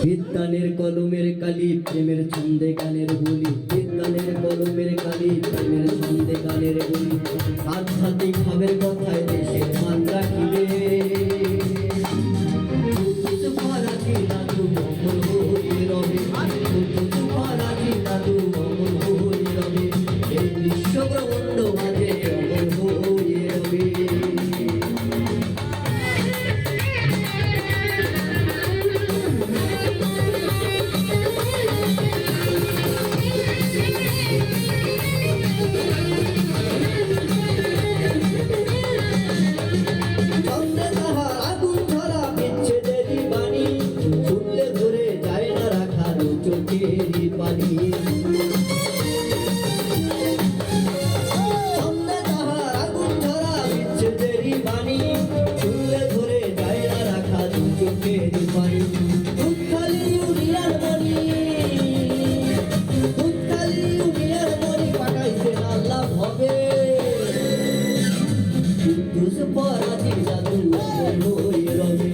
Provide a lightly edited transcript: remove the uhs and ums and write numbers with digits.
বিদ্যানের কলমের কালি প্রেমের ছন্দে গানের বলি, বিদ্যানের কলমের কালি প্রেমের ছন্দে গানের বলি, আধ্যাত্মিক ভাবের কথায় দেশের মান রাখিবে। ফরাজি দাদু অমর হয়ে রবে, ফরাজি দাদু অমর হয়ে রবে, এই বিশ্ব ব্রহ্মাণ্ড মাঝে অমর হয়ে রবে। চোখেরই পানি সামনে তাহার আগুন ধরা বিচ্ছেদেরই বাণী, চুলে ধরে যায় না রাখা দু চোখেরই পানি। দুধখালি উড়িয়ার মণি, দুধখালি উড়িয়ার মণি পাঠাইছে আল্লাহ হবে। দুষ পরাধী জাদু হয়ে রবে,